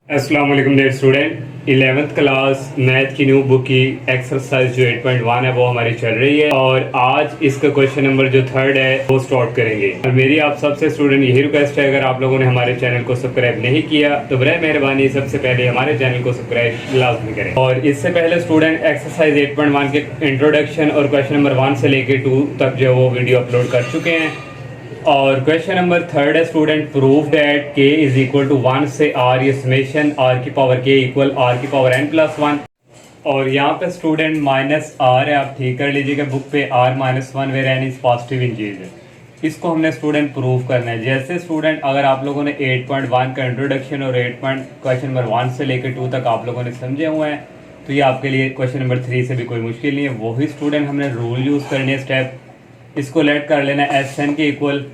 अस्सलाम वालेकुम dear student. 11th class math की न्यू बुक की एक्सरसाइज जो 8.1 है वो हमारी चल रही है और आज इसका क्वेश्चन नंबर जो थर्ड है वो स्टार्ट करेंगे। और मेरी आप सबसे स्टूडेंट यही रिक्वेस्ट है, अगर आप लोगों ने हमारे चैनल को सब्सक्राइब नहीं किया तो बराए मेहरबानी सबसे पहले हमारे चैनल को सब्सक्राइब लाजमी करें। और इससे पहले स्टूडेंट एक्सरसाइज 8.1 के इंट्रोडक्शन और क्वेश्चन नंबर 1 से लेकर 2 तक जो वो वीडियो अपलोड कर चुके हैं। और क्वेश्चन नंबर थर्ड है student, prove that k is equal to 1 से r, ये समेशन r की पावर k इक्वल r की पावर n प्लस 1। और यहाँ पे स्टूडेंट माइनस r है, आप ठीक कर लीजिएगा बुक पे, r minus 1 where n is positive integer. इसको हमने स्टूडेंट प्रूव करना है। जैसे स्टूडेंट अगर आप लोगों ने 8.1 का इंट्रोडक्शन और क्वेश्चन नंबर 1 से लेकर 2 तक आप लोगों ने समझे हुए हैं तो ये आपके लिए क्वेश्चन नंबर 3 से भी कोई मुश्किल नहीं है। वही स्टूडेंट हमने रूल यूज़ करने है, स्टेप इसको लेट कर लेना एस एन के इक्वल।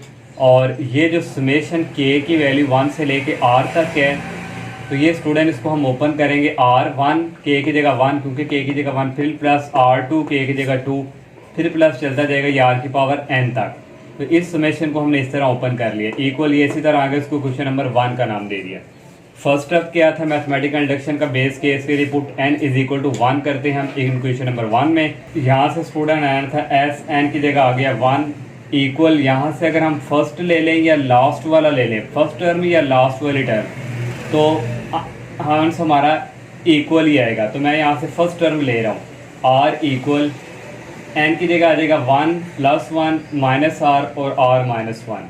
और ये जो समेशन के की वैल्यू 1 से लेके r तक है तो ये स्टूडेंट इसको हम ओपन करेंगे r1 के की जगह 1, क्योंकि के की जगह 1, फिर प्लस r2 के की जगह 2, फिर प्लस चलता जाएगा ये r की पावर n तक। तो इस समेशन को हमने इस तरह ओपन कर लिया इक्वल, ये इसी तरह आगे इसको क्वेश्चन नंबर 1 का नाम दे दिया। फर्स्ट स्टेप क्या था, मैथमेटिकल इंडक्शन का बेस केस के लिए put n is equal to 1 करते हैं हम इक्वेशन नंबर 1 में। यहाँ से स्टूडेंट आया था एस एन की जगह आ गया 1 इक्वल, यहाँ से अगर हम फर्स्ट ले लें या लास्ट वाला ले लें, फर्स्ट टर्म या लास्ट वाली टर्म, तो आंसर हमारा इक्वल ही आएगा। तो मैं यहाँ से फर्स्ट टर्म ले रहा हूँ, r इक्वल n की जगह आ जाएगा 1 प्लस 1 माइनस r और r माइनस 1।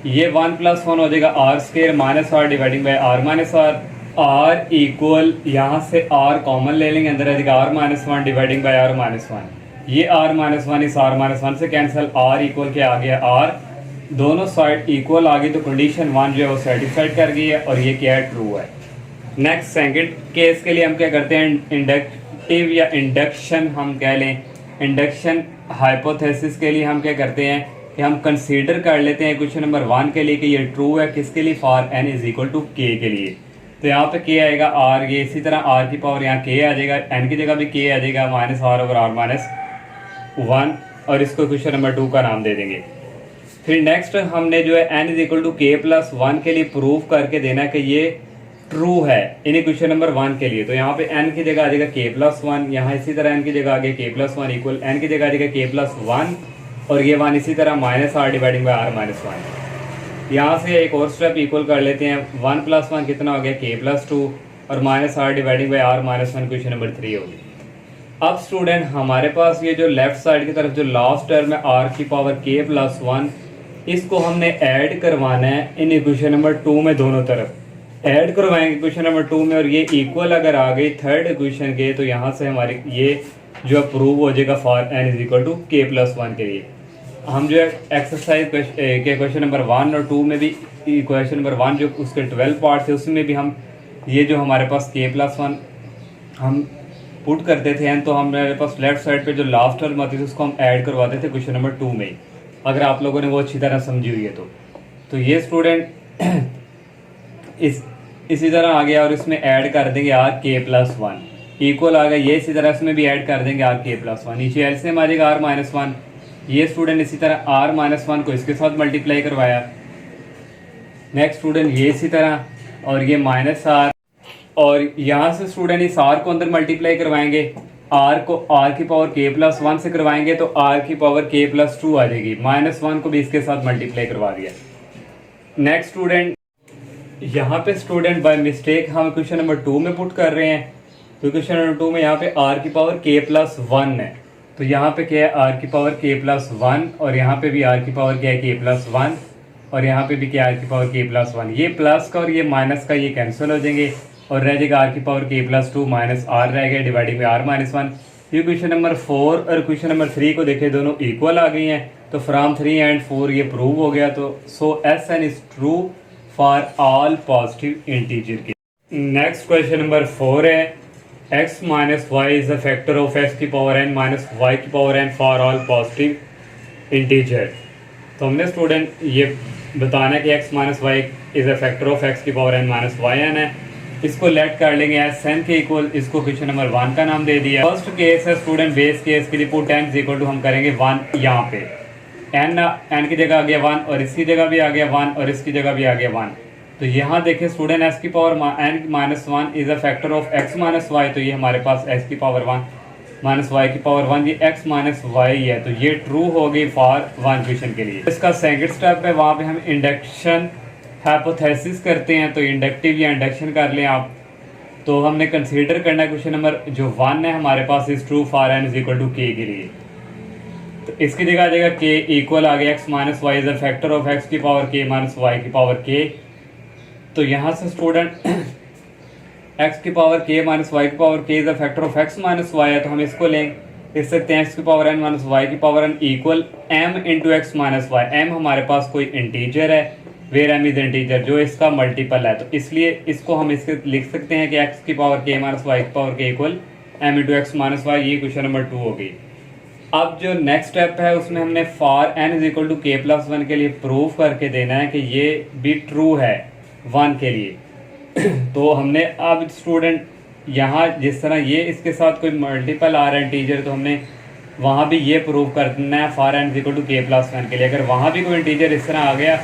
ये 1 प्लस 1 हो जाएगा r square minus r dividing by r minus r। r equal यहाँ से r कॉमन ले लेंगे, अंदर आ जाएगा r minus 1 dividing by r minus 1। ये r माइनस 1 इस r माइनस 1 से कैंसिल, r इक्वल क्या आ गया r, दोनों साइड इक्वल आ गई तो कंडीशन 1 जो है वो सेटिस्फाइड कर गई है और ये क्या है, ट्रू है। नेक्स्ट सेकंड केस के लिए हम क्या करते हैं, इंडक्टिव या इंडक्शन हम कह लें, इंडक्शन हाइपोथेसिस के लिए हम क्या करते हैं कि हम कंसीडर कर लेते हैं क्वेश्चन नंबर 1 के लिए कि ये ट्रू है, किसके लिए, for n is equal to k के लिए। तो यहाँ पे k आएगा r, ये इसी तरह r की पावर यहाँ k आ जाएगा, n की जगह भी k आ जाएगा minus r over r minus 1, और इसको क्वेश्चन नंबर 2 का नाम दे देंगे। फिर नेक्स्ट हमने जो है n is equal to k plus 1 के लिए प्रूव करके देना कि ये ट्रू है इन क्वेश्चन नंबर 1 के लिए। तो यहाँ पे n की जगह आ जाएगा k प्लस 1, यहाँ इसी तरह n की जगह आ गया k प्लस 1 इक्वल n की जगह आ जाएगा k प्लस 1 और ये 1 इसी तरह minus r dividing by r minus 1। यहाँ से एक और स्टेप इक्वल कर लेते हैं, 1 प्लस 1 कितना हो गया k प्लस 2 और minus r dividing by r minus 1, question number 3 होगी। अब स्टूडेंट हमारे पास ये जो लेफ्ट साइड की तरफ जो लास्ट टर्म है r की पावर k प्लस 1, इसको हमने ऐड करवाना है इन इक्वेशन नंबर 2 में, दोनों तरफ ऐड करवाएंगे क्वेश्चन नंबर 2 में। और ये इक्वल अगर आ गई थर्ड इक्वेशन के तो यहाँ से हमारी ये जो अप्रूव हो जाएगा for n is equal to k plus 1 के लिए। हम जो है एक्सरसाइज के क्वेश्चन नंबर 1 और 2 में भी, क्वेश्चन नंबर 1 जो उसके 12 पार्ट थे उसमें भी हम ये जो हमारे पास k प्लस 1 हम पुट करते थे, तो हमारे पास लेफ्ट साइड पे जो लास्ट टर्म आती थी उसको हम ऐड करवाते थे क्वेश्चन नंबर 2 में ही, अगर आप लोगों ने वो अच्छी तरह समझी हुई है तो ये स्टूडेंट इसी तरह आ गया और इसमें ऐड कर देंगे r k प्लस 1 इक्वल आ गया, ये इसी तरह इसमें भी ऐड कर देंगे r k प्लस 1, नीचे एलसीएम आ जाएगा r माइनस 1। ये स्टूडेंट इसी तरह r माइनस 1 को इसके साथ मल्टीप्लाई करवाया, नेक्स्ट स्टूडेंट ये इसी तरह, और ये माइनस r, और यहाँ से स्टूडेंट इस r को अंदर मल्टीप्लाई करवाएंगे, r को r की पावर k प्लस 1 से करवाएंगे तो r की पावर k प्लस 2 आ जाएगी, माइनस 1 को भी इसके साथ मल्टीप्लाई करवा दिया। नेक्स्ट स्टूडेंट यहाँ पे स्टूडेंट बाय मिस्टेक हम क्वेश्चन नंबर 2 में पुट कर रहे हैं, तो क्वेश्चन नंबर 2 में यहाँ पे r की पावर k प्लस 1 है, तो यहाँ पे क्या है r की पावर k प्लस 1 और यहाँ पे भी r की पावर क्या है k प्लस 1 और यहाँ पे भी क्या r की पावर k प्लस 1। ये प्लस का और ये माइनस का ये कैंसिल हो जाएंगे और रह जाएगा r की power k plus 2 minus r रह गया डिवाइडिंग बाई r माइनस 1। ये क्वेश्चन नंबर 4 और क्वेश्चन नंबर 3 को देखें, दोनों इक्वल आ गई हैं, तो फ्रॉम 3 एंड 4 ये प्रूव हो गया। तो so Sn is true for all positive integer के। नेक्स्ट क्वेश्चन नंबर 4 है, x minus y is the factor of x की पावर n माइनस वाई की power n for all positive integer. तो हमने स्टूडेंट ये बताना है कि x minus y is the factor of x की power n minus y n है, इसको लेट कर लेंगे एस एन के इक्वल, इसको क्वेश्चन नंबर 1 का नाम दे दिया। फर्स्ट केस है स्टूडेंट बेस केस के लिए put n is equal to हम करेंगे 1, यहाँ पे n की जगह आ गया 1 और इसकी जगह भी आ गया 1 और इसकी जगह भी आ गया 1। तो यहाँ देखें स्टूडेंट एस की power n minus one is a factor of x minus y, तो ये हमारे पास एक्स की पावर वन माइनस वाई की पावर वन, ये एक्स माइनस वाई है, तो ये ट्रू हो गई फॉर वन क्वेश्चन के लिए। इसका सेकंड स्टेप है, वहाँ पे हम इंडक्शन हाइपोथेसिस करते हैं, तो इंडक्टिव या इंडक्शन कर लें आप। तो हमने कंसीडर करना है क्वेश्चन नंबर जो वन है हमारे पास is true for n is equal to k के लिए। तो इसकी जगह आ जाएगा के इक्वल आ गया x minus y is a factor of x की पावर के माइनस वाई की पावर के। तो यहाँ से स्टूडेंट एक्स की पावर के माइनस वाई की power k is a factor of x minus y है, तो हम इसको लिख सकते हैं एक्स की पावर एन माइनस वाई की power n equal m into x minus y. M हमारे पास कोई इंटीजर है, वेयर एम इज इंटीजर जो इसका मल्टीपल है, तो इसलिए इसको हम इसके लिख सकते हैं कि एक्स की पावर के माइनस वाई की power k equal m into x minus y. ये क्वेश्चन नंबर 2 हो गई। अब जो नेक्स्ट स्टेप है उसमें हमने for n is equal to k plus one के लिए प्रूव करके देना है कि ये भी ट्रू है वन के लिए। तो हमने अब स्टूडेंट यहाँ जिस तरह ये इसके साथ कोई मल्टीपल आ रहा है इंटीजर, तो हमने वहाँ भी ये प्रूव करना है for n is equal to k plus one के लिए। अगर वहाँ भी कोई इंटीजर इस तरह आ गया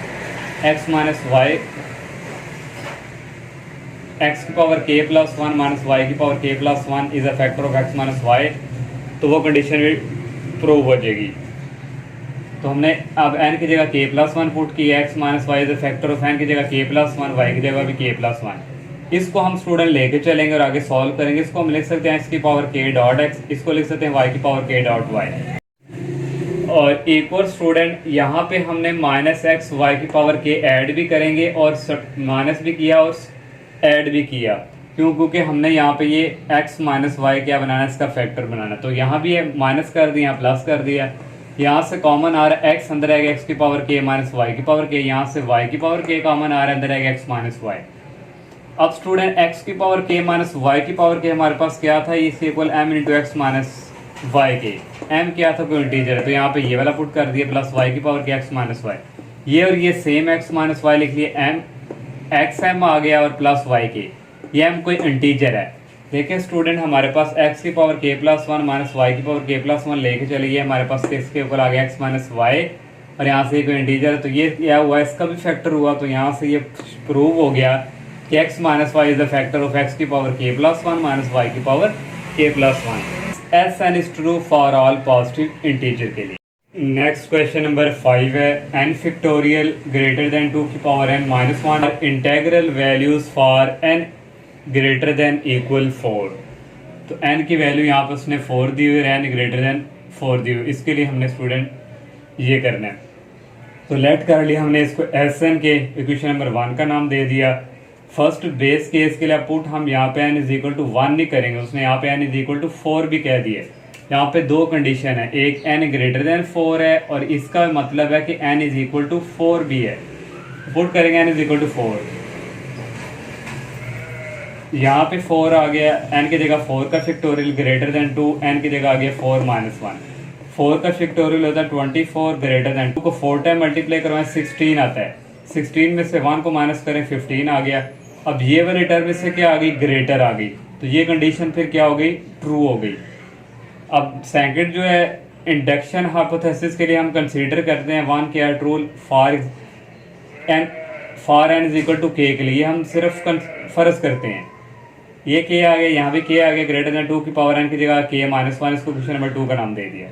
एक्स माइनस वाई एक्स की power k plus one minus y की power k plus one is a factor of x minus y, तो वो कंडीशन भी प्रूव हो जाएगी। तो हमने अब n की जगह k प्लस वन पुट की, x minus y is a factor of n की जगह k प्लस वन, वाई की जगह भी k प्लस वन। इसको हम स्टूडेंट लेके चलेंगे और आगे सॉल्व करेंगे। इसको हम लिख सकते हैं x की पावर k डॉट x, इसको लिख सकते हैं y की पावर k डॉट y। और एक और स्टूडेंट यहाँ पे हमने माइनस एक्स वाई की पावर के ऐड भी करेंगे और माइनस भी किया और ऐड भी किया। क्यों? क्योंकि हमने यहाँ पे ये x माइनस वाई क्या बनाना है, इसका फैक्टर बनाना। तो यहाँ भी माइनस कर दिया प्लस कर दिया, यहाँ से कॉमन आ रहा है x, अंदर आएगा x की पावर k माइनस वाई की पावर k, यहाँ से y की पावर k कॉमन आ रहा है, अंदर आएगा x माइनस वाई। अब स्टूडेंट x की पावर k माइनस वाई की पावर k हमारे पास क्या था, इस equal m into x minus y के। m क्या था, कोई इंटीजर है, तो यहाँ पे ये वाला पुट कर दिया प्लस y की power k x minus y. ये और ये सेम x माइनस वाई लिख लिए, m एक्स एम आ गया और प्लस वाई के, ये m कोई इंटीजर है। देखिए स्टूडेंट हमारे पास x की power k plus one minus y की पावर k प्लस वन लेके चलिए, हमारे पास इसके ऊपर आ गया x माइनस वाई और यहाँ से कोई इंटीजर है, तो ये क्या हुआ, इसका भी फैक्टर हुआ। तो यहाँ से ये प्रूव हो गया कि x minus y is the factor of x की power k plus one minus y की power k plus one. S n is true for all positive integer के लिए। नेक्स्ट क्वेश्चन नंबर 5 है, n फैक्टोरियल ग्रेटर देन 2 की power n minus one integral values for n greater than equal 4। तो n की value यहाँ पर उसने 4 दी हुई है, n ग्रेटर देन 4 दी हुई, इसके लिए हमने स्टूडेंट ये करना है। तो लेट कर लिया हमने इसको एस एन के इक्वेशन नंबर 1 का नाम दे दिया। फर्स्ट बेस केस के लिए पुट हम यहाँ पे n इज इक्वल टू 1 नहीं करेंगे, उसने यहाँ पे n इज इक्वल टू 4 भी कह दिए। यहाँ पे दो कंडीशन है, एक n ग्रेटर देन 4 है और इसका मतलब है कि n इज इक्वल टू 4 भी है। पुट करेंगे n इज इक्वल टू 4, यहाँ पे 4 आ गया, n की जगह 4 का फैक्टोरियल ग्रेटर देन 2, n की जगह आ गया 4 माइनस 1। 4 का फैक्टोरियल होता है 24 ग्रेटर देन 2 को 4 टाइम मल्टीप्लाई करवाएं 16 आता है, 16 में से 1 को माइनस करें 15 आ गया। अब ये वाले टर्म में से क्या आ गई, ग्रेटर आ गई, तो ये कंडीशन फिर क्या हो गई, ट्रू हो गई। अब सेकंड जो है इंडक्शन हाइपोथेसिस के लिए हम कंसीडर करते हैं 1 के आर rule for n is equal to k के लिए हम सिर्फ फर्ज करते हैं, ये के आ गया, यहाँ भी के आ गया ग्रेटर देन 2 की पावर n की जगह के माइनस वन, इसको क्वेश्चन नंबर 2 का नाम दे दिया।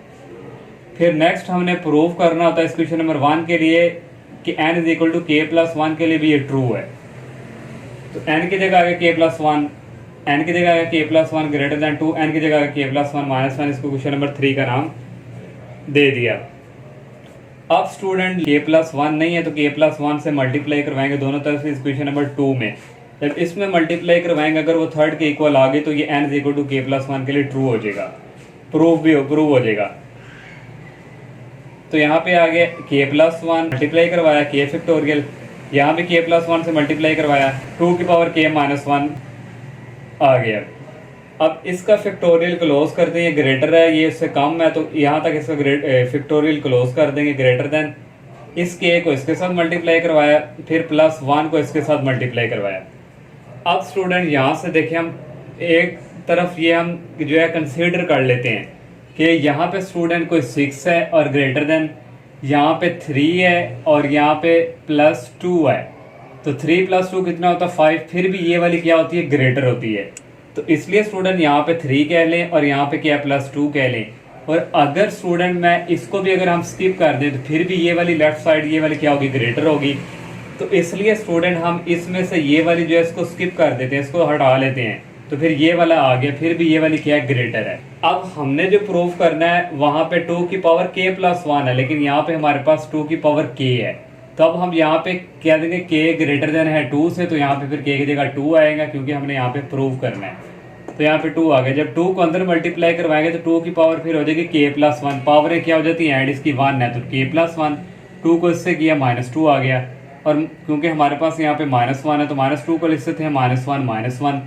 फिर नेक्स्ट हमने प्रूव करना होता है इस क्वेश्चन नंबर 1 के लिए कि n is equal to k plus one के लिए भी ये ट्रू है। तो n की जगह आ गया के प्लस वन, n की जगह आ गया के plus one greater than 2, n की जगह आ गया के प्लस वन माइनस वन, इसको क्वेश्चन नंबर 3 का नाम दे दिया। अब स्टूडेंट के प्लस वन नहीं है तो के प्लस वन से मल्टीप्लाई करवाएंगे दोनों तरफ से इस क्वेश्चन नंबर 2 में। जब इसमें मल्टीप्लाई करवाएंगे अगर वो थर्ड के इक्वल आ गई तो ये n is equal to k plus one के लिए ट्रू हो जाएगा, प्रूव हो जाएगा। तो यहाँ पे आ गया के प्लस वन मल्टीप्लाई करवाया के फैक्टोरियल, यहाँ भी के प्लस वन से मल्टीप्लाई करवाया 2 की पावर के माइनस वन आ गया। अब इसका फैक्टोरियल क्लोज कर देंगे, ग्रेटर है ये इससे कम है तो यहाँ तक इसका फैक्टोरियल क्लोज कर देंगे, ग्रेटर देन इस के को इसके साथ मल्टीप्लाई करवाया, फिर प्लस वन को इसके साथ मल्टीप्लाई करवाया। अब स्टूडेंट यहाँ से देखिए हम एक तरफ ये हम जो है कंसीडर कर लेते हैं कि यहाँ पे स्टूडेंट कोई 6 है और ग्रेटर देन यहाँ पे 3 है और यहाँ पे प्लस 2 है। तो 3 + 2 कितना होता है 5, फिर भी ये वाली क्या होती है ग्रेटर होती है। तो इसलिए स्टूडेंट यहाँ पे 3 कह लें और यहाँ पे क्या +2 कह लें। और अगर स्टूडेंट मैं इसको भी अगर हम स्किप कर दें तो फिर भी ये वाली लेफ्ट साइड ये वाली क्या होगी ग्रेटर होगी। तो इसलिए स्टूडेंट हम इसमें से ये वाली जो है इसको स्किप कर देते हैं, इसको हटा लेते हैं, तो फिर ये वाला आ गया, फिर भी ये वाली क्या है ग्रेटर है। अब हमने जो प्रूव करना है वहां पे 2 की पावर k + 1 है, लेकिन यहाँ पे हमारे पास 2 की पावर k है। तो अब हम यहाँ पे कह देंगे k ग्रेटर देन है 2 से, तो यहाँ पे फिर k की जगह 2 आएगा क्योंकि हमने यहाँ पे प्रूव करना है। तो यहाँ पे 2 आ गया। जब 2 को अंदर मल्टीप्लाई करवाएंगे तो 2 की पावर फिर हो जाएगी k + 1। पावर क्या हो जाती है ऐड, इसकी 1 है तो k + 1। 2 को इससे किया -2 आ गया, और क्योंकि हमारे पास यहाँ पे -1 है तो -2 को लिख सकते हैं -1 -1।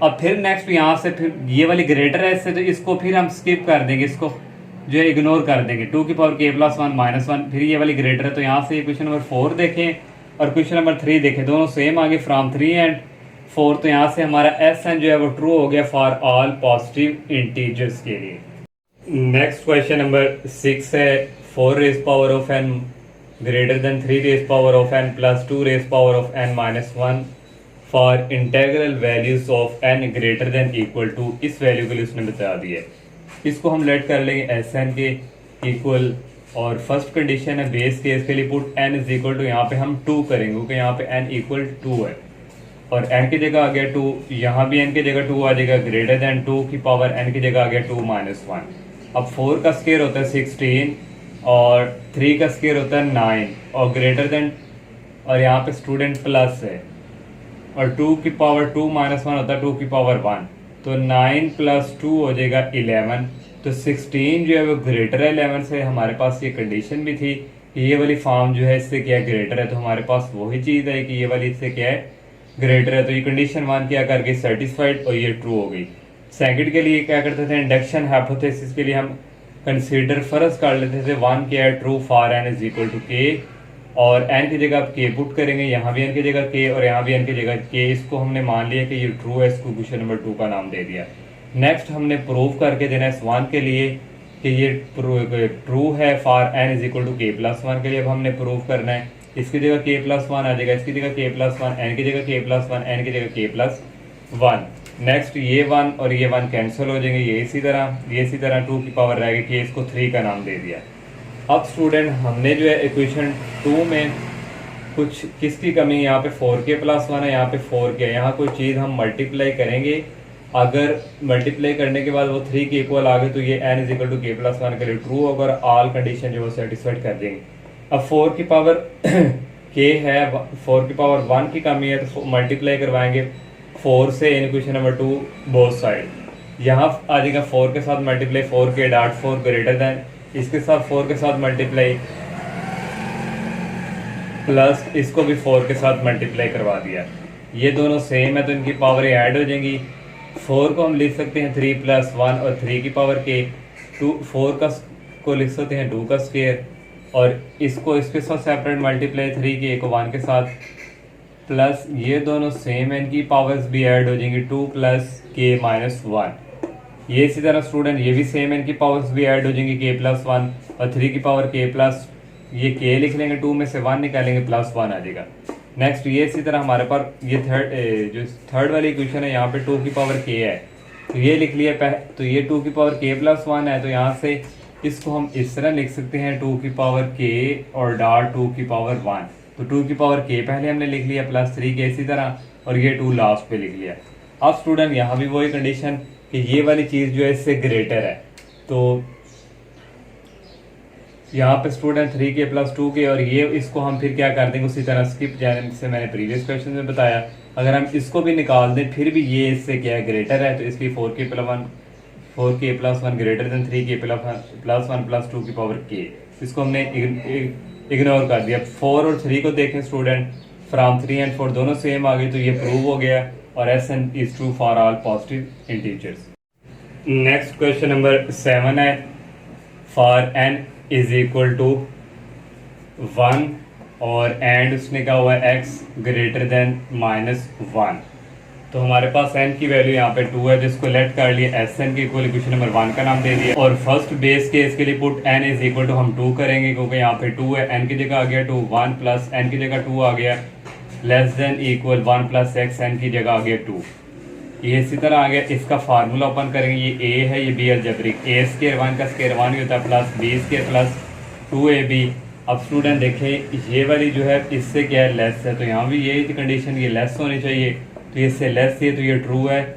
अब फिर नेक्स्ट यहाँ से फिर ये वाली ग्रेटर है इससे, तो इसको फिर हम स्किप कर देंगे, इसको जो है इग्नोर कर देंगे। 2 की पावर k + 1 -1, फिर ये वाली ग्रेटर है। तो यहाँ से क्वेश्चन नंबर 4 देखें और क्वेश्चन नंबर 3 देखें, दोनों सेम आगे फ्रॉम 3 एंड 4। तो यहाँ से हमारा SN जो है वो ट्रू हो गया फॉर ऑल पॉजिटिव इंटीजर्स के लिए। नेक्स्ट क्वेश्चन नंबर 6 है 4 raise power of n greater than 3 raise power of n + 2 raise power of n - 1 for integral values of n greater than equal to. इस value के लिए उसने बता दिया है। इसको हम लेट कर लेंगे SN के इक्वल, और फर्स्ट कंडीशन है बेस केस के लिए पुट n = यहाँ पे हम 2 करेंगे क्योंकि यहाँ पे n = 2 है, और n की जगह आ गया 2, यहाँ भी n की जगह 2 आ जाएगा। ग्रेटर देन 2 की पावर n की जगह आ गया 2 - 1। अब 4 का स्क्वायर होता है 16 और 3 का स्क्वायर होता है 9, और ग्रेटर देन, और यहाँ पे स्टूडेंट प्लस है, और 2 की पावर 2 - 1 होता है 2 की पावर 1, तो 9 + 2 हो जाएगा 11। तो 16 जो है वो ग्रेटर है 11 से। हमारे पास ये कंडीशन भी थी कि ये वाली फॉर्म जो है इससे क्या ग्रेटर है, तो हमारे पास वही चीज़ है कि ये वाली इससे क्या है ग्रेटर है। तो ये कंडीशन 1 क्या कर गई सेटिस्फाइड, और ये ट्रू हो गई। सेकंड के लिए क्या करते थे इंडक्शन हाइपोथेसिस के लिए हम कंसीडर फर्ज कर लेते थे 1 क्या है ट्रू फॉर n = k, और n की जगह आप k पुट करेंगे, यहाँ भी n की जगह k और यहाँ भी n की जगह k। इसको हमने मान लिया कि ये ट्रू है, इसको क्वेश्चन नंबर 2 का नाम दे दिया। नेक्स्ट हमने प्रूव करके देना है इस 1 के लिए कि ये ट्रू है फॉर n = k + 1 के लिए। अब हमने प्रूव करना है, इसकी जगह k + 1 आ जाएगा, इसकी जगह k + 1, n की जगह k + 1, n की जगह k + 1। नेक्स्ट ये 1 और ये 1 कैंसिल हो जाएंगे, ये इसी तरह 2 की पावर रहेगी कि इसको 3 का नाम दे दिया। अब स्टूडेंट हमने जो है इक्वेशन 2 में कुछ किसकी कमी, यहाँ पे 4k + 1 है, यहाँ पे 4k है। यहाँ कोई चीज़ हम मल्टीप्लाई करेंगे, अगर मल्टीप्लाई करने के बाद वो 3 के इक्वल आ गए तो ये n = k + 1 के लिए ट्रू होगा और ऑल कंडीशन जो वो सेटिस्फाइड कर देंगे। अब 4 की पावर k है, 4 की पावर 1 की कमी है, तो मल्टीप्लाई करवाएंगे 4 से इन क्वेश्चन नंबर 2 बोथ साइड। यहाँ आ जाएगा 4 के साथ multiply 4k dot 4 greater than, इसके साथ 4 के साथ मल्टीप्लाई प्लस इसको भी 4 के साथ मल्टीप्लाई करवा दिया। ये दोनों सेम है तो इनकी पावर ऐड हो जाएंगी। 4 को हम लिख सकते हैं 3 + 1 और 3 की पावर k, 4 का को लिख सकते हैं 2 का स्क्वायर, और इसको इसके साथ सेपरेट मल्टीप्लाई 3 के को 1 के साथ, प्लस ये दोनों सेम है, इनकी पावर्स भी ऐड हो जाएंगी 2 + k - 1। ये इसी तरह स्टूडेंट ये भी सेम है, इनकी पावर्स भी ऐड हो जाएंगी k + 1 और 3 की पावर k प्लस, ये k लिख लेंगे, 2 में से 1 निकालेंगे +1 आ जाएगा। नेक्स्ट ये इसी तरह हमारे पास ये थर्ड वाली इक्वेशन है, यहाँ पे 2 की पावर k है, तो ये लिख लिया तो ये 2 की पावर k + 1 है, तो यहाँ से इसको हम इस तरह लिख सकते हैं 2 की पावर k और डॉट 2 की पावर 1। तो 2 की पावर k पहले हमने लिख लिया प्लस 3k इसी तरह, और ये 2 लास्ट पे लिख लिया। अब स्टूडेंट यहाँ भी वही कंडीशन कि ये वाली चीज़ जो है इससे ग्रेटर है, तो यहाँ पे स्टूडेंट 3k + 2k, और ये इसको हम फिर क्या कर देंगे उसी तरह स्किप, जैसे मैंने प्रीवियस क्वेश्चन में बताया। अगर हम इसको भी निकाल दें फिर भी ये इससे क्या है ग्रेटर है, तो इसलिए 4k + 1 ग्रेटर देन 3k + 1 + 2 की पावर k, इसको हमने इग्नोर कर दिया। 4 और 3 को देखें स्टूडेंट, फ्रॉम 3 एंड 4 दोनों सेम आ गई, तो ये प्रूव हो गया और SN is true for all positive integers. Next question number 7 है फॉर n = 1 और एंड उसने कहा हुआ है x ग्रेटर देन -1। तो हमारे पास n की वैल्यू यहाँ पे 2 है, जिसको लेट कर लिया SN के इक्वल इक्वेशन नंबर 1 का नाम दे दिया, और फर्स्ट बेस केस के लिए पुट n = हम 2 करेंगे क्योंकि यहाँ पे 2 है, n की जगह आ गया 2, 1 प्लस n की जगह 2 आ गया, less than equal 1 plus x n की जगह आ गया 2। ये इसी तरह आ गया। इसका फार्मूला ओपन करेंगे, ये ए है, ये बी अलजेब्रिक, ए स्केयर 1 का स्केयर 1 ही होता है plus B square plus 2ab। अब स्टूडेंट देखें ये वाली जो है इससे क्या है, लेस है, तो यहाँ भी यही कंडीशन, ये लेस होनी चाहिए, तो ये इससे लेस है, तो ये ट्रू है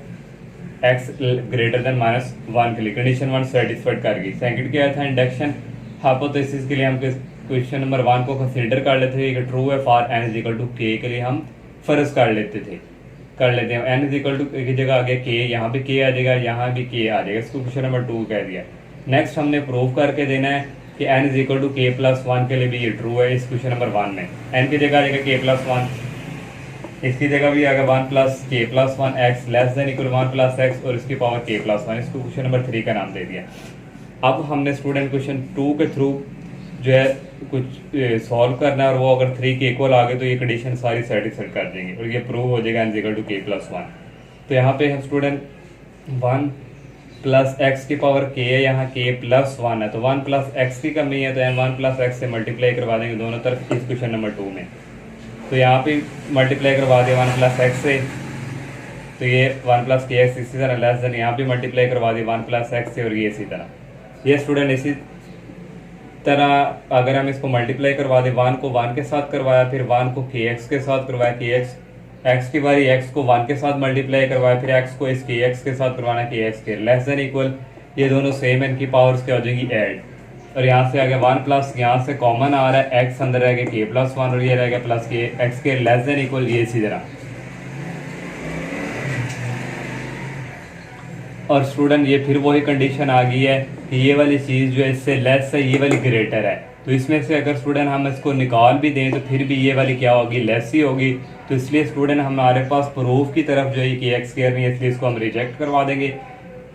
x ग्रेटर देन -1 के लिए। कंडीशन 1 सेटिस्फाइड कर गई। सेकंड क्या था, इंडक्शन हाइपोथेसिस के लिए हम क्वेश्चन नंबर 1 को कंसीडर कर लेते थे कि ट्रू है for n is equal to k के लिए हम फर्ज कर लेते हैं। n इज इक्वल टू की जगह आ गया k, यहाँ भी k आ जाएगा, यहाँ भी k आ जाएगा, इसको क्वेश्चन नंबर 2 कह दिया। नेक्स्ट हमने प्रूव करके देना है कि n is equal to k plus 1 के लिए भी ये ट्रू है। इस क्वेश्चन नंबर 1 में n की जगह आ जाएगा k प्लस 1, इसकी जगह भी आएगा 1 plus k plus 1 x less than equal 1 plus x और इसकी पावर k प्लस 1। इसको क्वेश्चन नंबर 3 का नाम दे दिया। अब हमने स्टूडेंट क्वेश्चन 2 के थ्रू जो है कुछ सॉल्व करना है, और वो अगर 3 के इक्वल आ गए तो ये कंडीशन सारी सेटिस्फाइड कर देंगे और ये प्रूव हो जाएगा n equal to k plus 1। तो यहाँ पे हम स्टूडेंट 1 प्लस x की पावर k है, यहाँ k प्लस 1 है, तो 1 प्लस x की कमी है, तो हम 1 प्लस x से मल्टीप्लाई करवा देंगे दोनों तरफ इस क्वेश्चन नंबर 2 में। तो यहाँ पे मल्टीप्लाई करवा दिया 1 प्लस एक्स से, तो ये 1 प्लस के एक्स इसी तरह लेस देन यहाँ पे मल्टीप्लाई करवा दिया 1 प्लस एक्स से, और ये इसी तरह। ये स्टूडेंट इसी तरह अगर हम इसको मल्टीप्लाई करवा दें, 1 को 1 के साथ करवाया, फिर 1 को के एक्स के साथ करवाया, के एक्स की बारी x को 1 के साथ मल्टीप्लाई करवाया, फिर x को इस के एक्स के साथ करवाना, के एक्स के लेस देन इक्वल, ये दोनों सेम है, इनकी पावर्स क्या हो जाएगी ऐड, और यहाँ से आ गया 1 प्लस, यहाँ से कॉमन आ रहा है x, अंदर रह गया k प्लस 1 और ये रह गया प्लस के x के लेस देन इक्वल, ये इसी तरह। और स्टूडेंट ये फिर वही कंडीशन आ गई है कि ये वाली चीज़ जो है इससे लेस है, ये वाली ग्रेटर है, तो इसमें से अगर स्टूडेंट हम इसको निकाल भी दें तो फिर भी ये वाली क्या होगी, लेस ही होगी। तो इसलिए स्टूडेंट हमारे पास प्रूफ की तरफ जो है कि एक्स स्क्वायर नहीं है, इसलिए इसको हम रिजेक्ट करवा देंगे,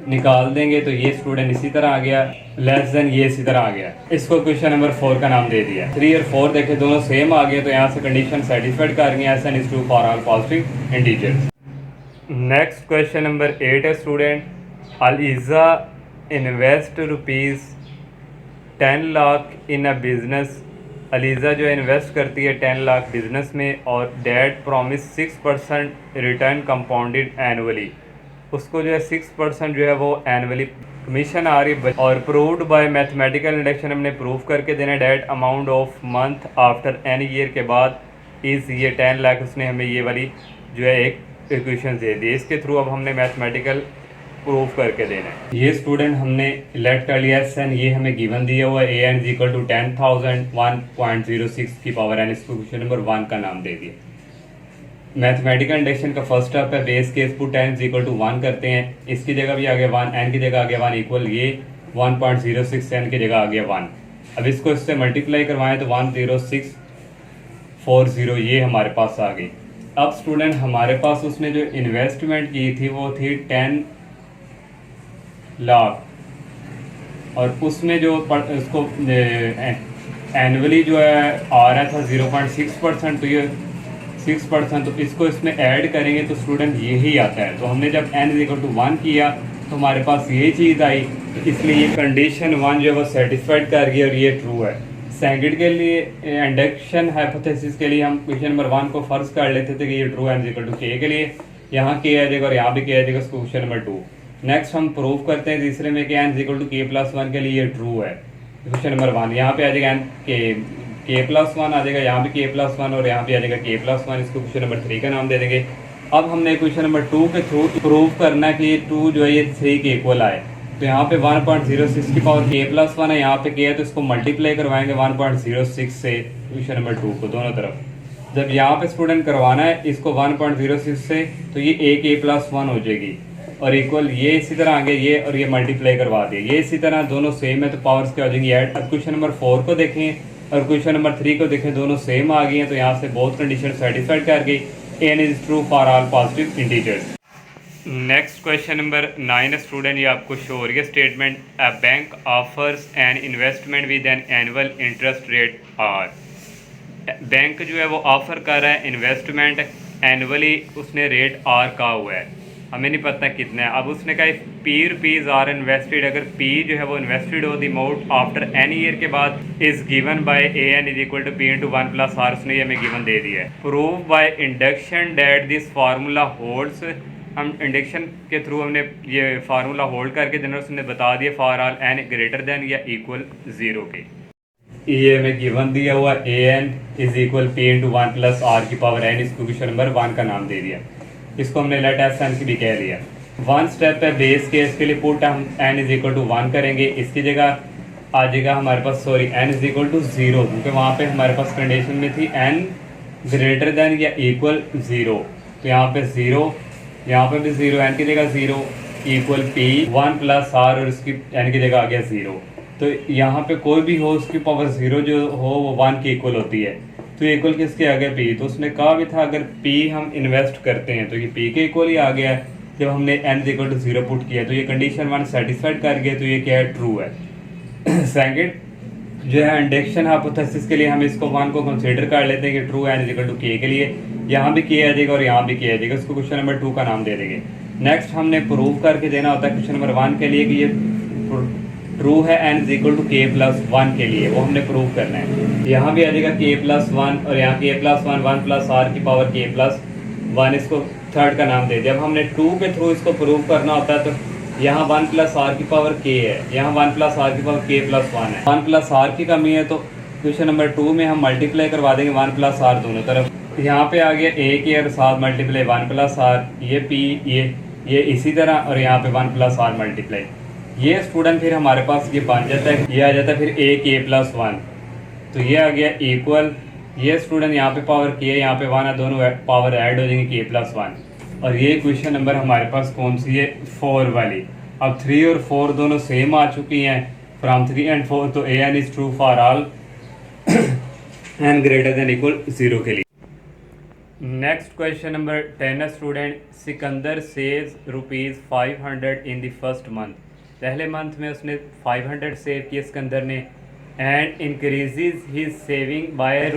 निकाल देंगे। तो ये स्टूडेंट इसी तरह आ गया, लेस देन ये इसी तरह आ गया। इसको क्वेश्चन नंबर 4 का नाम दे दिया। 3 और 4 देखे दोनों सेम आ गए, तो यहाँ से कंडीशन सेटिस्फाइड कर गई, s n is true for all positive integers. Next question number 8 है student, Aliza invest ₹10 lakh in a business. Aliza जो इन्वेस्ट करती है 10 लाख बिजनेस में, और that promise 6% return compounded annually. उसको जो है 6% जो है वो एनुअली कमीशन आ रही, और प्रूव्ड बाय मैथमेटिकल इंडक्शन हमने प्रूव करके देना। That amount of month after n year के बाद इस ये 10 लाख उसने हमें ये वाली जो है एक इक्वेशन दे दी। इसके थ्रू अब हमने मैथमेटिकल प्रूव करके देना है। ये स्टूडेंट हमने लेट कर लिया एस एन, ये हमें गिवन दिया हुआ है, a n is equal to 10,000 1.06 की पावर एन। इसको क्वेश्चन नंबर 1 का नाम दे दिया। मैथमेटिकल इंडक्शन का फर्स्ट स्टेप है base case put n equal to 1 करते हैं, इसकी जगह भी आ गया 1, n की जगह आ गया 1 इक्वल ये 1.06 n की जगह आ गया 1। अब इसको इससे मल्टीप्लाई करवाएं तो 10640 ये हमारे पास आ गई। अब स्टूडेंट हमारे पास उसने जो इन्वेस्टमेंट की थी वो थी 10 लाख, और उसमें जो उसको एनुअली जो है आ रहा था 0.6%, तो ये 6%, तो इसको इसमें ऐड करेंगे तो स्टूडेंट यही आता है। तो हमने जब n इक्वल टू 1 किया तो हमारे पास ये चीज़ आई, तो इसलिए ये कंडीशन 1 जो है वो सेटिस्फाइड कर गई और ये ट्रू है। सेकंड के लिए इंडक्शन हाइपोथेसिस के लिए हम क्वेश्चन नंबर 1 को फर्ज कर लेते थे कि ये true n equal to k के लिए, यहाँ k आ जाएगा और यहाँ भी k आ जाएगा, इसको क्वेश्चन नंबर 2। नेक्स्ट हम प्रूव करते हैं तीसरे में कि n equal to k plus 1 के लिए ये ट्रू है, क्वेश्चन नंबर 1। यहाँ पे आ जाएगा k प्लस 1 आ जाएगा, यहाँ भी k प्लस 1 और यहाँ भी आ जाएगा k प्लस 1, इसको क्वेश्चन नंबर 3 का नाम दे देंगे। अब हमने क्वेश्चन नंबर 2 के थ्रू प्रूव करना है कि ये 2 जो है ये 3 के इक्वल आए। तो यहाँ पे 1.06 की पावर k प्लस 1 है, यहाँ पे k है, तो इसको मल्टीप्लाई करवाएंगे 1.06 से क्वेश्चन नंबर 2 को दोनों तरफ। जब यहाँ पे स्टूडेंट करवाना है इसको 1.06 से, तो ये a k प्लस 1 हो जाएगी और इक्वल ये इसी तरह आगे ये, और ये मल्टीप्लाई करवा दिए, ये इसी तरह दोनों सेम है तो पावर्स क्या हो जाएंगी ऐड। अब क्वेश्चन नंबर 4 को देखें और क्वेश्चन नंबर 3 को देखें, दोनों सेम आ गई हैं, तो यहाँ से बहुत कंडीशन सेटिस्फाइड कर गई, n is true for all positive integers. Next question number 9 student, ये आपको शो हो रही है statement, a bank offers an investment with an annual interest rate r. Bank जो है वो ऑफर कर रहा है इन्वेस्टमेंट, एनुअली उसने रेट आर का हुआ है। हमें नहीं पता कितना है। अब उसने कहा पी रुपीज़ आर इन्वेस्टेड, अगर पी जो है वो इन्वेस्टेड हो the amount after n year के बाद is given by a n is equal to p into one plus r, उसने ये हमें गिवन दे दिया है। Prove by induction that this formula holds, हम इंडक्शन के थ्रू हमने ये फार्मूला होल्ड करके देना, उसने बता दिया for all n greater than या इक्वल 0 के। ये हमें गिवन दिया हुआ a n is equal p into one plus r की पावर एन, इसको क्वेश्चन नंबर 1 का नाम दे दिया। इसको हमने लेट एस एन की भी कह लिया। 1 स्टेप है बेस केस के लिए पुट हम एन इज इक्वल टू 1 करेंगे, इसकी जगह आ जाएगा हमारे पास sorry n is equal to 0, क्योंकि वहाँ पे हमारे पास कंडीशन में थी एन ग्रेटर देन या इक्वल 0, तो यहाँ पे 0, यहाँ पे भी 0, एन की जगह 0 इक्वल पी 1 प्लस आर और इसकी एन की जगह आ गया 0। तो यहाँ पे कोई भी हो उसकी पावर 0 जो हो वो 1 की इक्वल होती है, तो इक्वल किसके आ गया पी। तो उसने कहा भी था अगर पी हम इन्वेस्ट करते हैं तो ये पी के इक्वल ही आ गया है। जब हमने एन इक्वल टू 0 पुट किया तो ये कंडीशन 1 सेटिस्फाइड कर गया, तो ये क्या है ट्रू है। सेकंड जो है इंडक्शन हाइपोथेसिस के लिए हम इसको 1 को कंसीडर कर लेते हैं कि ट्रू एन इक्वल टू के लिए, यहाँ भी के आ जाएगा और यहाँ भी के आ जाएगा, उसको क्वेश्चन नंबर 2 का नाम दे देंगे। नेक्स्ट हमने प्रूव करके देना होता है क्वेश्चन नंबर 1 के लिए कि ये ट्रू है N is equal to k plus 1 के लिए, वो हमने प्रूव करना है। यहाँ भी आ जाएगा के प्लस 1 और यहाँ के प्लस 1 1 प्लस आर की पावर के प्लस 1, इसको थर्ड का नाम दे दिया। जब हमने 2 के थ्रू इसको प्रूव करना होता है तो यहाँ 1 प्लस आर की पावर के है, यहाँ 1 प्लस आर की पावर के प्लस 1 है। 1 प्लस आर की कमी है तो क्वेश्चन नंबर 2 में हम मल्टीप्लाई करवा देंगे 1 प्लस आर दोनों तरफ। यहाँ पे आ गया ए के और साथ मल्टीप्लाई 1 प्लस आर, ये पी ये इसी तरह, और यहाँ पे 1 प्लस आर मल्टीप्लाई। ये स्टूडेंट फिर हमारे पास ये बन जाता है, ये आ जाता है फिर ए के प्लस 1, तो ये आ गया इक्वल, ये स्टूडेंट यहाँ पे पावर के यहाँ पे 1 है, दोनों पावर ऐड हो जाएंगे के प्लस 1। और ये क्वेश्चन नंबर हमारे पास कौन सी है 4 वाली। अब 3 और 4 दोनों सेम आ चुकी हैं फ्रॉम 3 एंड 4, तो a n is true for all n greater than equal 0 के लिए। Next question number 10 student, Sikandar saves ₹500 in the first month, पहले मंथ में उसने 500 सेव किए सिकंदर ने, and increases his saving by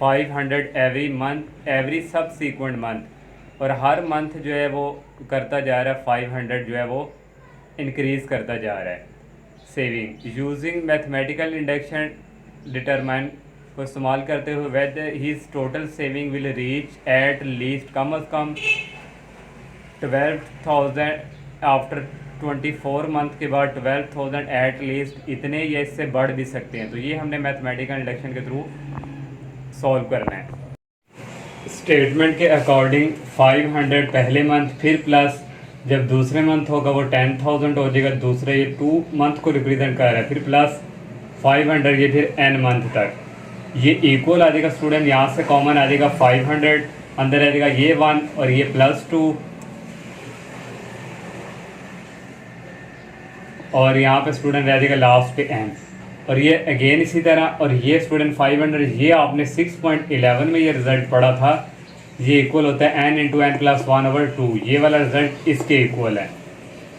₹500 every month every subsequent month, और हर month जो है वो करता जा रहा है 500 जो है वो इंक्रीज़ करता जा रहा है saving. Using mathematical induction determine को इस्तेमाल करते हुए whether his total saving will reach at least कम अज़ कम 12,000 आफ्टर 24 मंथ के बाद 12,000 एट लीस्ट, इतने या इससे बढ़ भी सकते हैं। तो ये हमने मैथमेटिकल इंडक्शन के थ्रू सॉल्व करना है। स्टेटमेंट के अकॉर्डिंग 500 पहले मंथ, फिर प्लस जब दूसरे मंथ होगा वो 10,000 हो जाएगा, दूसरे ये 2 मंथ को रिप्रेजेंट कर रहा है, फिर प्लस 500 ये फिर n मंथ तक, ये इक्वल आ जाएगा स्टूडेंट। यहाँ से कॉमन आ जाएगा 500, अंदर आ जाएगा ये 1 और ये प्लस 2, और यहाँ पे स्टूडेंट रह जाएगा लास्ट पे n, और ये अगेन इसी तरह। और ये स्टूडेंट 500 ये आपने 6.11 में ये रिजल्ट पढ़ा था, ये इक्वल होता है n इंटू एन प्लस 1/2, ये वाला रिजल्ट इसके इक्वल है।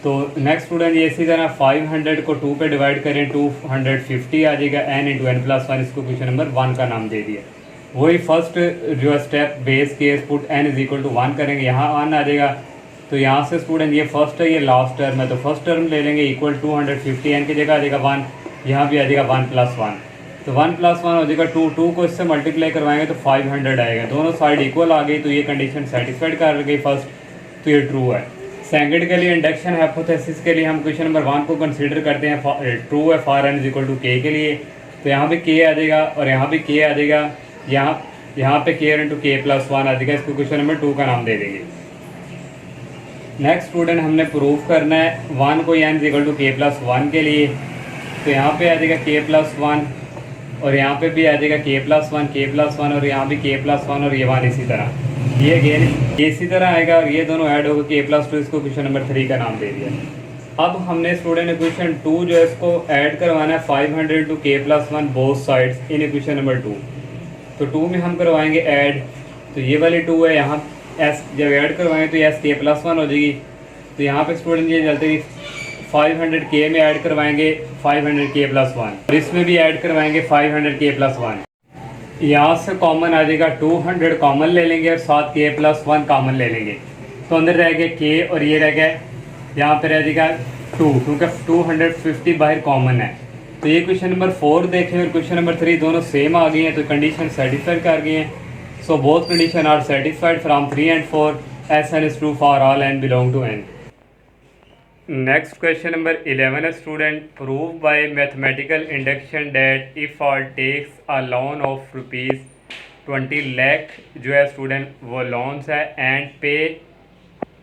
तो नेक्स्ट स्टूडेंट ये इसी तरह 500 को 2 पे डिवाइड करें 250 आ जाएगा, n इंटू एन प्लस 1, इसको क्वेश्चन नंबर 1 का नाम दे दिया। वही फर्स्ट जो step base case put n is equal to 1 करेंगे, यहाँ 1 आ जाएगा, तो यहाँ से स्टूडेंट ये फर्स्ट है ये लास्ट टर्म है, तो फर्स्ट टर्म ले लेंगे इक्वल 250, n की जगह आ जाएगा 1, यहाँ भी आ जाएगा 1 प्लस 1, तो 1 प्लस 1 हो जाएगा 2 को इससे मल्टीप्लाई करवाएंगे तो 500 आएगा, दोनों साइड इक्वल आ गई, तो ये कंडीशन सेटिस्फाइड कर गई फर्स्ट, तो ये ट्रू है। सेकंड के लिए इंडक्शन हाइपोथेसिस के लिए हम क्वेश्चन नंबर 1 को कंसीडर करते हैं ट्रू है for n is equal to के लिए, तो यहाँ भी के आ जाएगा और यहाँ भी के आ जाएगा, यहाँ पे के इंटू के प्लस 1 आ जाएगा, इसको क्वेश्चन नंबर 2 का नाम दे देंगे। नेक्स्ट स्टूडेंट हमने प्रूफ करना है 1 को n is equal to k plus 1 के लिए, तो यहाँ पे आ जाएगा के प्लस 1 और यहाँ पे भी आ जाएगा के प्लस 1 के प्लस 1 और यहाँ भी के प्लस 1 और ये 1 इसी तरह, ये अगेन ये इसी तरह आएगा और ये दोनों ऐड होगा के प्लस 2, इसको क्वेश्चन नंबर 3 का नाम दे दिया। अब हमने स्टूडेंट इक्वेशन 2 जो है इसको ऐड करवाना है 500 to k plus 1 both sides in equation number 2, तो 2 में हम करवाएंगे ऐड, तो ये वाली 2 है, यहाँ एस जब ऐड करवाएंगे तो एस के प्लस 1 हो जाएगी, तो यहाँ पे स्टूडेंट ये चलते ही 500 के में ऐड करवाएंगे 500 के प्लस 1 और इसमें भी ऐड करवाएंगे 500 के प्लस 1, यहाँ से कॉमन आ जाएगा 200 कॉमन ले लेंगे और साथ के प्लस 1 कॉमन ले लेंगे, तो अंदर रह गया के और ये रह गया यहाँ पे रह जाएगा 2, क्योंकि 250 बाहर कॉमन है। तो ये क्वेश्चन नंबर 4 देखें और क्वेश्चन नंबर 3 दोनों सेम आ गई हैं, तो कंडीशन सेटिस्फाइड कर गई हैं। So both condition are satisfied from 3 and 4 S n is true for all n belong to N. Next question number 11 है student, prove by mathematical induction that if R takes a loan of ₹20 lakh जो है student वो loans है and pay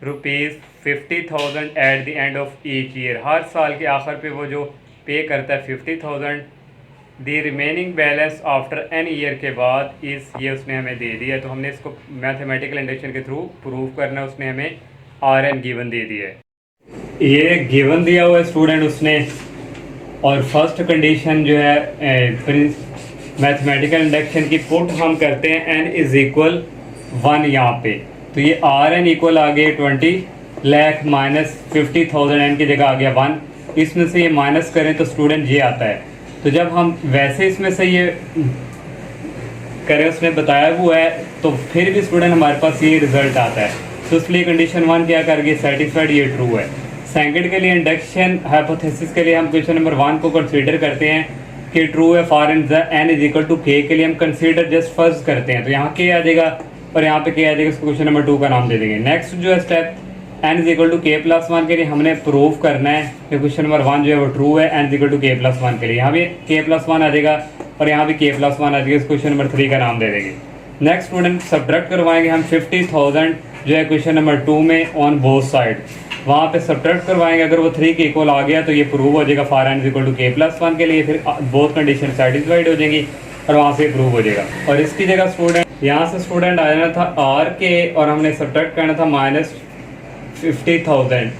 ₹50,000 at the end of each year, हर साल के आखिर पे वो जो पे करता है 50,000, the remaining balance after n year के बाद ये उसने हमें दे दिया। तो हमने इसको मैथमेटिकल इंडक्शन के थ्रू प्रूव करना है, उसने हमें आर एन गिवन दे दिया है। ये गिवन दिया हुआ है स्टूडेंट उसने, और फर्स्ट कंडीशन जो है मैथमेटिकल इंडक्शन की पुट हम करते हैं n इज इक्वल 1 यहाँ पे, तो ये आर एन इक्वल आ गया 20 लाख माइनस 50,000, एन की जगह आ गया 1। इसमें से ये माइनस करें तो स्टूडेंट ये आता है। तो जब हम वैसे इसमें से ये करें उसने बताया हुआ है तो फिर भी स्टूडेंट हमारे पास ये रिजल्ट आता है। तो इसलिए कंडीशन 1 क्या कर गई, सेटिस्फाइड, ये ट्रू है। सेकंड के लिए इंडक्शन हाइपोथेसिस के लिए हम क्वेश्चन नंबर 1 को कंसीडर करते हैं कि ट्रू है for n is equal to k के लिए हम कंसीडर जस्ट फर्स्ट करते हैं, तो यहाँ के आ जाएगा और यहाँ पे के आ जाएगा, इसको क्वेश्चन नंबर 2 का नाम दे देंगे। नेक्स्ट जो है step n is equal to k plus 1 के लिए हमने प्रूव करना है कि क्वेश्चन नंबर 1 जो है वो ट्रू है N is equal to k plus 1 के लिए, यहाँ भी के प्लस 1 आ जाएगा और यहाँ भी के प्लस 1 आ जाएगा, इस क्वेश्चन नंबर 3 का नाम दे देंगे। नेक्स्ट स्टूडेंट सब्ट्रैक्ट करवाएंगे हम 50,000 जो है क्वेश्चन नंबर 2 में ऑन बोथ साइड, वहाँ पे सब्ट्रैक्ट करवाएंगे, अगर वो 3 के इक्वल आ गया तो ये प्रूव हो जाएगा for n is equal to k plus 1 के लिए, फिर बोथ कंडीशन सेटिस्फाइड हो जाएंगी और वहाँ से प्रूव हो जाएगा। और इसकी जगह स्टूडेंट यहाँ से स्टूडेंट आ जाना था आर के और हमने सब्ट्रैक्ट करना था माइनस 50,000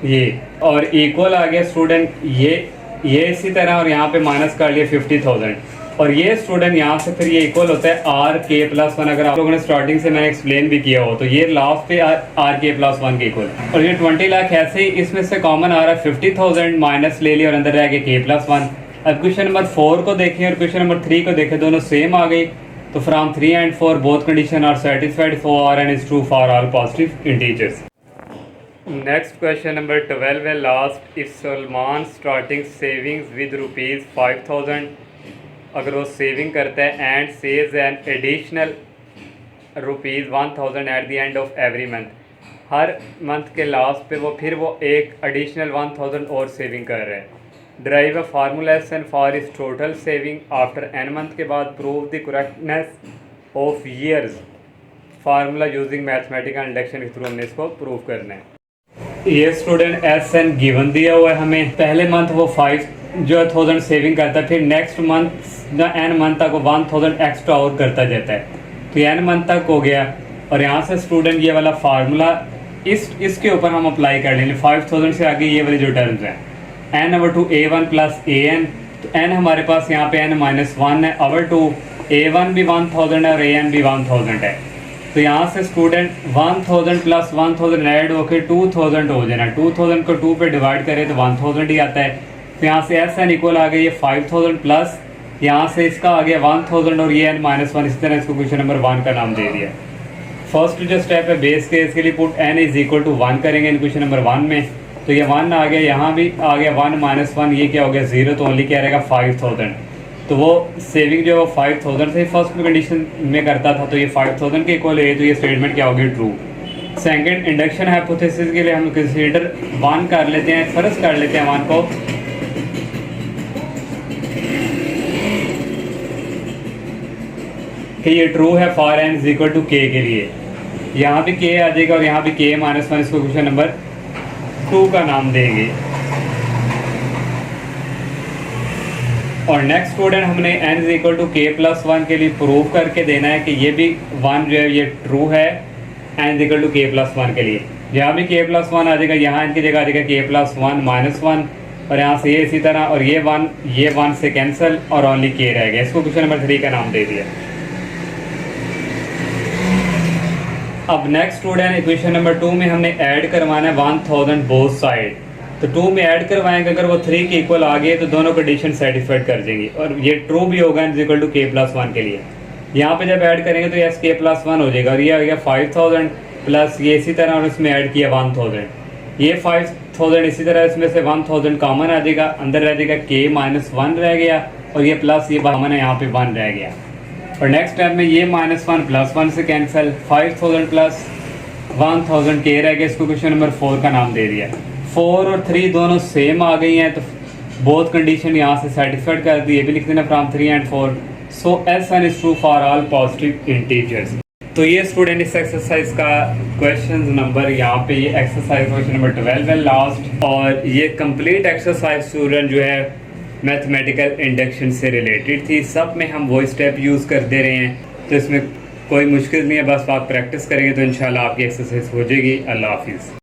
ये, और इक्वल आ गया स्टूडेंट ये इसी तरह, और यहाँ पे माइनस कर लिया 50,000 और ये स्टूडेंट यहाँ से फिर ये इक्वल होता है आर के प्लस 1। अगर आप लोगों ने स्टार्टिंग से मैंने एक्सप्लेन भी किया हो तो ये लास्ट पे आर के प्लस 1 के इक्वल, और ये 20 लाख ऐसे ही इसमें से कॉमन आ रहा है 50,000 माइनस ले लिया और अंदर रह गया के प्लस 1। अब क्वेश्चन नंबर 4 को देखें और क्वेश्चन नंबर 3 को देखें, दोनों सेम आ गई, तो from 3 and 4 both condition are satisfied for n is true for all positive integers. Next question number 12 है last, if Salman starting savings with ₹5,000, अगर वो सेविंग करता है and saves an additional ₹1,000 at the end of every month, हर month के last पे वो एक एडिशनल 1,000 और सेविंग कर रहे हैं। ड्राइव अ फार्मूलेसन फॉर इस total saving after n month के बाद prove the correctness of years formula using mathematical induction के थ्रू हमने इसको प्रूव करना है। ये स्टूडेंट एस एन गिवन दिया हुआ है हमें, पहले मंथ वो 5,000 सेविंग करता है, फिर नेक्स्ट मंथ एन मंथ तक वो 1,000 एक्स्ट्रा और करता जाता है, तो एन मंथ तक हो गया। और यहाँ से स्टूडेंट ये वाला फार्मूला इसके ऊपर हम अप्लाई कर लेंगे, 5,000 से आगे ये वाली जो टर्म्स हैं n over to a1 plus an, तो n हमारे पास यहाँ पे n माइनस 1 है, ओवर टू a1 भी 1,000 है और an भी 1,000 है, तो यहाँ से स्टूडेंट 1,000 प्लस 1,000 ऐड होकर 2,000 हो जाना, 2,000 को 2 पे डिवाइड करें तो 1,000 ही आता है। तो यहाँ से एस एन इक्वल आ गया ये 5,000 प्लस यहाँ से इसका आ गया 1,000 और ये n माइनस 1, इसी तरह इसको क्वेश्चन नंबर 1 का नाम दे दिया। फर्स्ट जो स्टेप है बेस केस के लिए put n is equal to 1 करेंगे इन क्वेश्चन नंबर 1 में, तो ये 1 आ गया, यहाँ भी आ गया 1 माइनस 1, ये क्या हो गया 0, तो ओनली क्या रहेगा 5,000। तो वो सेविंग जो है वो 5,000 से फर्स्ट कंडीशन में करता था, तो ये 5,000 के इक्वल है, तो ये स्टेटमेंट क्या हो गया ट्रू। सेकंड इंडक्शन हाइपोथेसिस के लिए हम कंसीडर 1 कर लेते हैं, फर्स्ट कर लेते हैं 1 को, कि ये ट्रू है for n is equal to k के लिए, यहाँ भी के आ जाएगा और यहाँ भी के माइनस 1, इसको क्वेश्चन नंबर 2 का नाम देंगे। और नेक्स्ट स्टूडेंट हमने n is equal to k plus 1 के लिए प्रूव करके देना है कि ये भी 1 जो है ये ट्रू है n is equal to k plus 1 के लिए, यहाँ भी के प्लस 1 आ जाएगा, यहाँ इनकी जगह आ जाएगा के प्लस 1 माइनस 1, और यहाँ से ये इसी तरह, और ये 1 से कैंसिल और ओनली के रह गया, इसको क्वेश्चन नंबर 3 का नाम दे दिया। अब नेक्स्ट स्टूडेंट इक्वेशन नंबर 2 में हमने ऐड करवाना है 1,000 बोथ साइड, तो 2 में ऐड करवाएंगे, अगर वो 3 के इक्वल आ गए तो दोनों कंडीशन सेटिस्फाइड कर देंगी और ये ट्रू भी होगा n = k + 1 के लिए। यहाँ पे जब ऐड करेंगे तो एस k + 1 हो जाएगा और ये आ गया 5,000 प्लस ये इसी तरह उसमें ऐड किया 1000, ये 5000 इसी तरह इसमें से 1000 कॉमन आ जाएगा, अंदर रह जाएगा k माइनस 1 रह गया और ये प्लस ये कॉमन है यहाँ पे 1 रह गया। और नेक्स्ट स्टेप में ये -1 प्लस 1 से कैंसिल, 5000 प्लस 1000 k रह गया, इसको क्वेश्चन नंबर 4 का नाम दे दिया। 4 और 3 दोनों सेम आ गई हैं तो बोथ कंडीशन यहाँ से सेटिस्फाइड कर दी। ये भी लिख देना from 3 and 4। So Sn is true for all positive integers. तो ये स्टूडेंट इस एक्सरसाइज का क्वेश्चन नंबर यहाँ पे ये एक्सरसाइज क्वेश्चन नंबर 12 है लास्ट, और ये कंप्लीट एक्सरसाइज स्टूडेंट जो है मैथमेटिकल इंडक्शन से रिलेटेड थी। सब में हम वही स्टेप यूज़ करते रहे हैं, तो इसमें कोई मुश्किल नहीं है, बस आप प्रैक्टिस करेंगे तो इंशाल्लाह आपकी एक्सरसाइज हो जाएगी। अल्लाह हाफिज़।